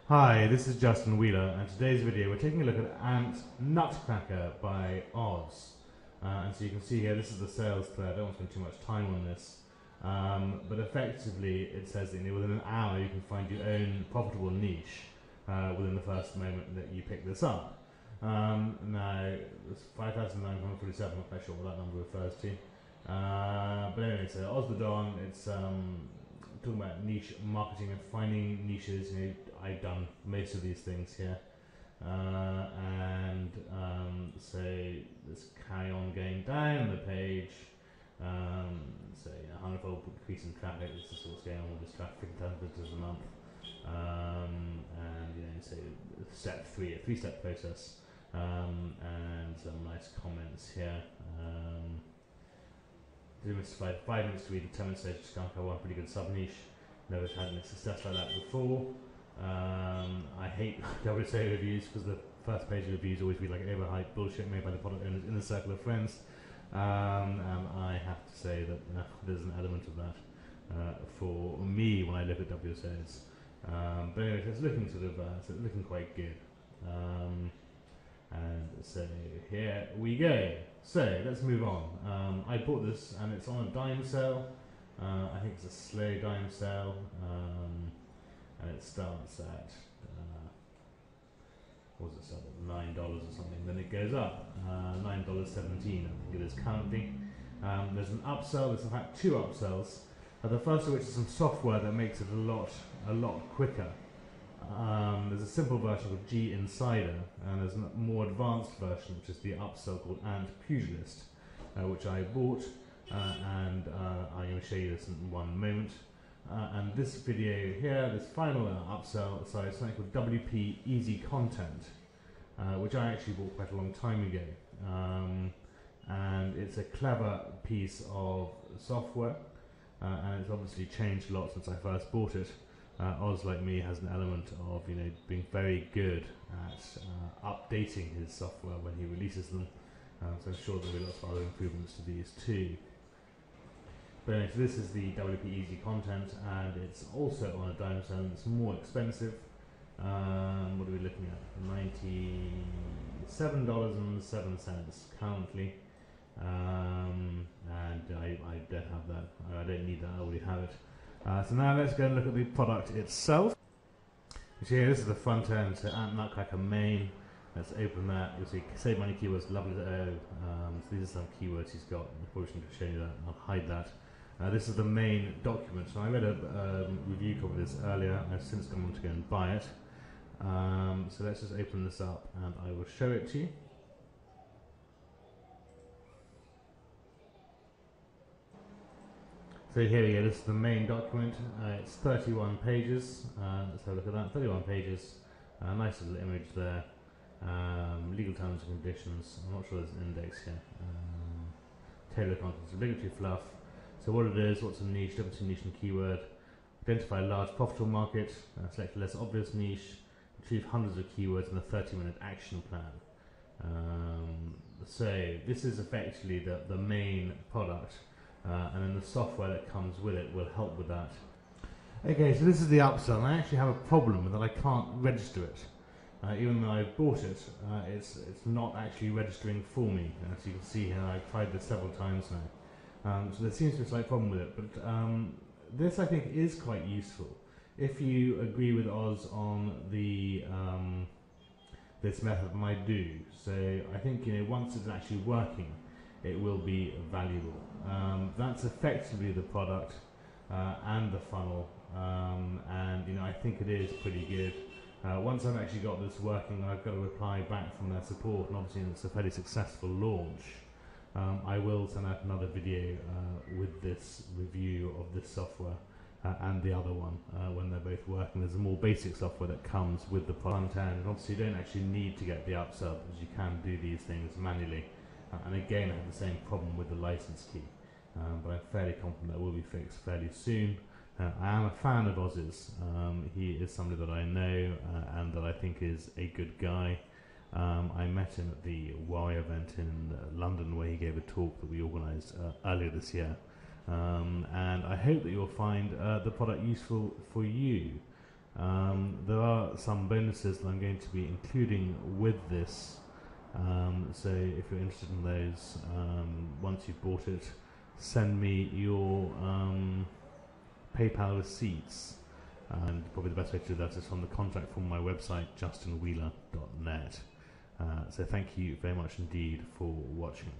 Hi, this is Justin Wheeler, and today's video we're taking a look at Ant Nut Cracker by Oz. And so you can see here, this is the sales thread. I don't want to spend too much time on this, but effectively it says that within an hour you can find your own profitable niche within the first moment that you pick this up. Now, it's 5,947, I'm not quite sure what that number refers to. But anyway, so Oz the Don, it's talking about niche marketing and finding niches. I've done most of these things here, and so let's carry on going down the page. So 100-fold increase in traffic. This is what's going on with this traffic, 10 visitors a month, and so step 3, a 3-step process, and some nice comments here. Demystified 5 minutes to read the 10 minutes later to skunk one pretty good sub niche. Never had any success like that before. I hate WSO reviews because the first page of reviews always read like overhyped bullshit made by the product owners in a circle of friends. And I have to say that there's an element of that for me when I look at WSOs. But anyway, it's looking looking quite good. And so here we go. So let's move on. I bought this and it's on a dime sale. I think it's a slow dime sale, and it starts at what does it start at, $9 or something. Then it goes up $9.17. I think it is currently. There's an upsell. There's in fact 2 upsells. The first of which is some software that makes it a lot quicker. There's a simple version called G Insider, and there's a more advanced version, which is the upsell called Ant Pugilist, which I bought, and I'm going to show you this in one moment. And this video here, this final upsell, sorry, is something called WP Easy Content, which I actually bought quite a long time ago. And it's a clever piece of software, and it's obviously changed a lot since I first bought it. Oz, like me, has an element of being very good at updating his software when he releases them. So I'm sure there'll be lots of other improvements to these too. But anyway, so this is the WP Easy Content, and it's also on a dime sale. It's more expensive. What are we looking at? $97.07 currently. And I don't have that. I don't need that. I already have it. So now let's go and look at the product itself. You see here, this is the front end, so Ant Nut Cracker main. Let's open that. You'll see save money keywords, lovely to so these are some keywords he's got. I probably shouldn't have shown you that. I'll hide that. This is the main document. So I read a review copy of this earlier. I've since gone on to go and buy it. So let's just open this up and I will show it to you. So here we go, this is the main document. It's 31 pages. Let's have a look at that. 31 pages. Nice little image there. Legal terms and conditions. I'm not sure there's an index here. Tailored contents, obligatory fluff. So what it is, what's a niche, difference in niche and keyword. Identify a large profitable market. Select a less obvious niche. Retrieve hundreds of keywords in a 30-minute action plan. So this is effectively the main product. And then the software that comes with it will help with that. Okay, so this is the upsell. I actually have a problem with that. I can't register it. Even though I've bought it, it's not actually registering for me. As you can see here, I've tried this several times now. So there seems to be a slight problem with it. But this, I think, is quite useful. If you agree with Oz on the this method, and I do. So I think once it's actually working, it will be valuable. That's effectively the product and the funnel, and I think it is pretty good. Once I've actually got this working, I've got a reply back from their support, and obviously it's a fairly successful launch. I will send out another video with this review of this software and the other one when they're both working. There's a more basic software that comes with the front end, and obviously you don't actually need to get the upsell because you can do these things manually. And again, I have the same problem with the license key, but I'm fairly confident that will be fixed fairly soon. I am a fan of Oz's. He is somebody that I know and that I think is a good guy. I met him at the WAI event in London where he gave a talk that we organised earlier this year. And I hope that you'll find the product useful for you. There are some bonuses that I'm going to be including with this. So if you're interested in those, once you've bought it, send me your PayPal receipts. And probably the best way to do that is from the contact form on my website, justinwheeler.net. So thank you very much indeed for watching.